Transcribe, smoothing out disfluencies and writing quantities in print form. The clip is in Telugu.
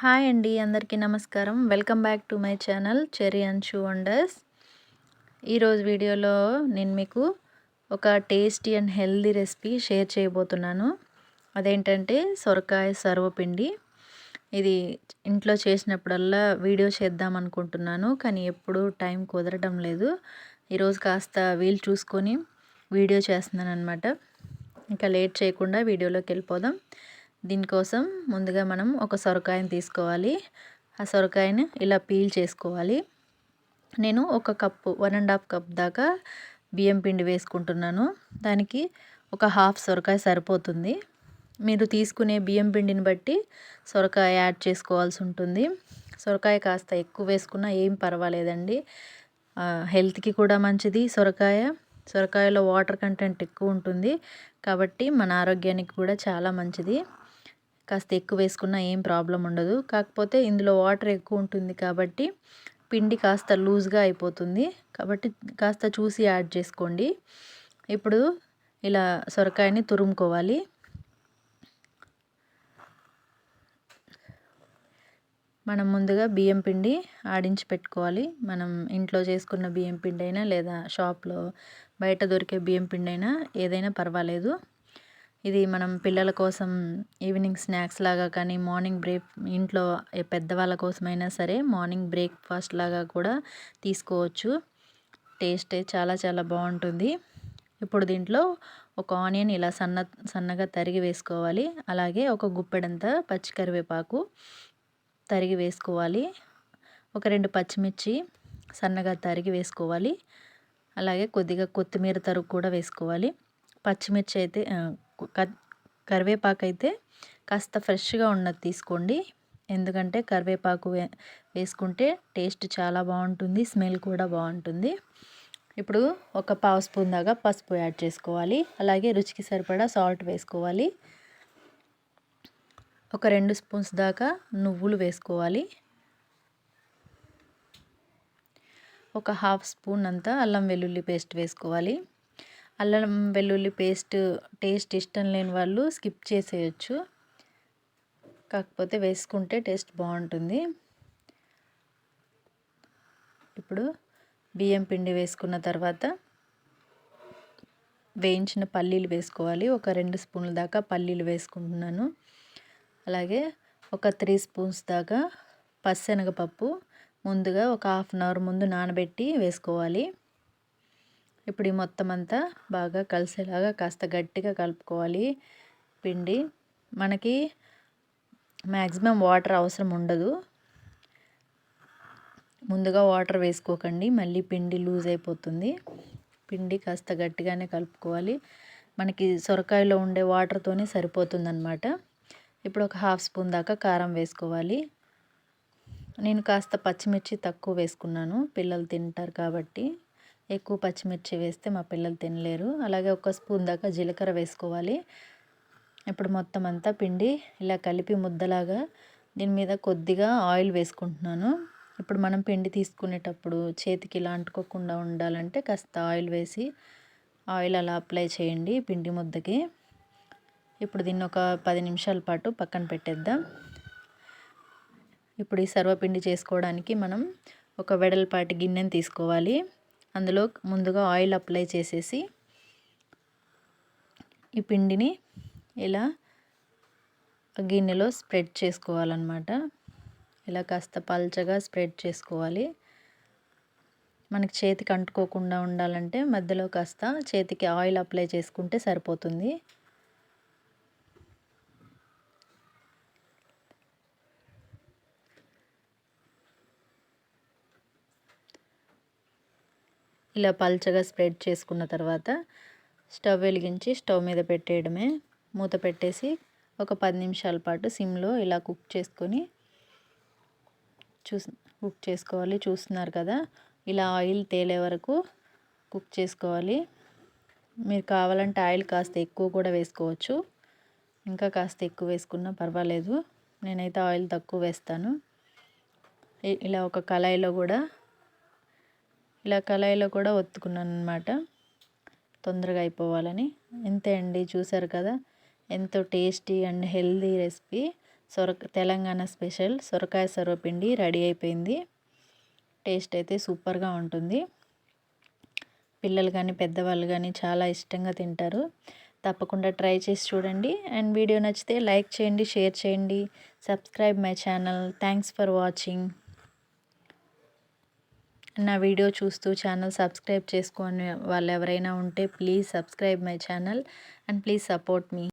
హాయ్ అండి, అందరికీ నమస్కారం. Welcome back to my channel cherry and shoe wonders. ఈరోజు వీడియోలో నేను మీకు ఒక tasty and healthy recipe share చేయబోతున్నాను. అదేంటంటే సొరకాయ సర్వపిండి. ఇది ఇంట్లో చేసినప్పుడల్లా వీడియో చేద్దాం అనుకుంటున్నాను, కానీ ఎప్పుడూ టైం కుదరడం లేదు. ఈరోజు కాస్త వీలు చూసుకొని వీడియో చేస్తున్నాను అనమాట. ఇంకా లేట్ చేయకుండా వీడియోలోకి వెళ్ళిపోదాం. దీనికోసం ముందుగా మనం ఒక సొరకాయని తీసుకోవాలి. ఆ సొరకాయని ఇలా పీల్ చేసుకోవాలి. నేను ఒక కప్పు 1.5 కప్ దాకా బియ్యం పిండి వేసుకుంటున్నాను. దానికి ఒక హాఫ్ సొరకాయ సరిపోతుంది. మీరు తీసుకునే బియ్యం పిండిని బట్టి సొరకాయ యాడ్ చేసుకోవాల్సి ఉంటుంది. సొరకాయ కాస్త ఎక్కువ వేసుకున్నా ఏం పర్వాలేదండి. హెల్త్కి కూడా మంచిది. సొరకాయలో వాటర్ కంటెంట్ ఎక్కువ ఉంటుంది కాబట్టి మన ఆరోగ్యానికి కూడా చాలా మంచిది. కాస్త ఎక్కువ వేసుకున్నా ఏం ప్రాబ్లం ఉండదు. కాకపోతే ఇందులో వాటర్ ఎక్కువ ఉంటుంది కాబట్టి పిండి కాస్త లూజ్గా అయిపోతుంది. కాబట్టి కాస్త చూసి యాడ్ చేసుకోండి. ఇప్పుడు ఇలా సొరకాయని తురుముకోవాలి. మనం ముందుగా బియ్యం పిండి ఆడించి పెట్టుకోవాలి. మనం ఇంట్లో చేసుకున్న బియ్యం పిండి అయినా లేదా షాప్లో బయట దొరికే బియ్యం పిండి అయినా ఏదైనా పర్వాలేదు. ఇది మనం పిల్లల కోసం ఈవినింగ్ స్నాక్స్ లాగా కానీ మార్నింగ్ ఇంట్లో పెద్దవాళ్ళ కోసమైనా సరే మార్నింగ్ బ్రేక్ఫాస్ట్ లాగా కూడా తీసుకోవచ్చు. టేస్ట్ చాలా చాలా బాగుంటుంది. ఇప్పుడు దీంట్లో ఒక ఆనియన్ ఇలా సన్నగా తరిగి వేసుకోవాలి. అలాగే ఒక గుప్పెడంత పచ్చి కరివేపాకు తరిగి వేసుకోవాలి. ఒక 2 పచ్చిమిర్చి సన్నగా తరిగి వేసుకోవాలి. అలాగే కొద్దిగా కొత్తిమీర తరుగు కూడా వేసుకోవాలి. పచ్చిమిర్చి అయితే కరివేపాకు అయితే కాస్త ఫ్రెష్గా ఉన్నది తీసుకోండి. ఎందుకంటే కరివేపాకు వేసుకుంటే టేస్ట్ చాలా బాగుంటుంది, స్మెల్ కూడా బాగుంటుంది. ఇప్పుడు ఒక పావు స్పూన్ దాకా పసుపు యాడ్ చేసుకోవాలి. అలాగే రుచికి సరిపడా సాల్ట్ వేసుకోవాలి. ఒక 2 స్పూన్స్ దాకా నువ్వులు వేసుకోవాలి. ఒక హాఫ్ స్పూన్ అంతా అల్లం వెల్లుల్లి పేస్ట్ వేసుకోవాలి. అల్లం వెల్లుల్లి పేస్ట్ టేస్ట్ ఇష్టం లేని వాళ్ళు స్కిప్ చేసేయచ్చు. కాకపోతే వేసుకుంటే టేస్ట్ బాగుంటుంది. ఇప్పుడు బియ్యం పిండి వేసుకున్న తర్వాత వేయించిన పల్లీలు వేసుకోవాలి. ఒక 2 స్పూన్ల దాకా పల్లీలు వేసుకుంటున్నాను. అలాగే ఒక 3 స్పూన్స్ దాకా పచ్చెనగపప్పు ముందుగా ఒక హాఫ్ అన్ అవర్ ముందు నానబెట్టి వేసుకోవాలి. ఇప్పుడు ఈ మొత్తం అంతా బాగా కలిసేలాగా కాస్త గట్టిగా కలుపుకోవాలి. పిండి మనకి మ్యాక్సిమం వాటర్ అవసరం ఉండదు. ముందుగా వాటర్ వేసుకోకండి, మళ్ళీ పిండి లూజ్ అయిపోతుంది. పిండి కాస్త గట్టిగానే కలుపుకోవాలి. మనకి సొరకాయలో ఉండే వాటర్తోనే సరిపోతుందన్నమాట. ఇప్పుడు ఒక హాఫ్ స్పూన్ దాకా కారం వేసుకోవాలి. నేను కాస్త పచ్చిమిర్చి తక్కువ వేసుకున్నాను, పిల్లలు తింటారు కాబట్టి. ఎక్కువ పచ్చిమిర్చి వేస్తే మా పిల్లలు తినలేరు. అలాగే ఒక స్పూన్ దాకా జీలకర్ర వేసుకోవాలి. ఇప్పుడు మొత్తం అంతా పిండి ఇలా కలిపి ముద్దలాగా దీని మీద కొద్దిగా ఆయిల్ వేసుకుంటున్నాను. ఇప్పుడు మనం పిండి తీసుకునేటప్పుడు చేతికి ఇలా అంటుకోకుండా ఉండాలంటే కాస్త ఆయిల్ వేసి ఆయిల్ అలా అప్లై చేయండి పిండి ముద్దకి. ఇప్పుడు దీన్ని ఒక 10 నిమిషాల పాటు పక్కన పెట్టేద్దాం. ఇప్పుడు ఈ సర్వపిండి చేసుకోవడానికి మనం ఒక వెడల్పాటి గిన్నెని తీసుకోవాలి. అందులో ముందుగా ఆయిల్ అప్లై చేసేసి ఈ పిండిని ఇలా గిన్నెలో స్ప్రెడ్ చేసుకోవాలన్నమాట. ఇలా కాస్త పల్చగా స్ప్రెడ్ చేసుకోవాలి. మనకి చేతికి అంటుకోకుండా ఉండాలంటే మధ్యలో కాస్త చేతికి ఆయిల్ అప్లై చేసుకుంటే సరిపోతుంది. ఇలా పల్చగా స్ప్రెడ్ చేసుకున్న తర్వాత స్టవ్ వెలిగించి స్టవ్ మీద పెట్టేయడమే. మూత పెట్టేసి ఒక 10 నిమిషాల పాటు సిమ్లో ఇలా కుక్ చేసుకోవాలి. చూస్తున్నారు కదా, ఇలా ఆయిల్ తేలే వరకు కుక్ చేసుకోవాలి. మీరు కావాలంటే ఆయిల్ కాస్త ఎక్కువ కూడా వేసుకోవచ్చు, ఇంకా కాస్త ఎక్కువ వేసుకున్నా పర్వాలేదు. నేనైతే ఆయిల్ తక్కువ వేస్తాను. ఇలా ఒక కళాయిలో కూడా ఒత్తుకున్నాను అన్నమాట, తొందరగా అయిపోవాలని. ఇంతే అండి, చూసారు కదా ఎంతో tasty and healthy recipe Telangana special సొరకాయ సర్వపిండి రెడీ అయిపోయింది. టేస్ట్ అయితే సూపర్గా ఉంటుంది. పిల్లలు కానీ పెద్దవాళ్ళు కానీ చాలా ఇష్టంగా తింటారు. తప్పకుండా ట్రై చేసి చూడండి. అండ్ వీడియో నచ్చితే లైక్ చేయండి, షేర్ చేయండి, subscribe my channel. Thanks for watching. నా వీడియో చూస్తూ ఛానల్ సబ్స్క్రైబ్ చేసుకొని వాళ్ళు ఎవరైనా ఉంటే please subscribe my channel and please support me.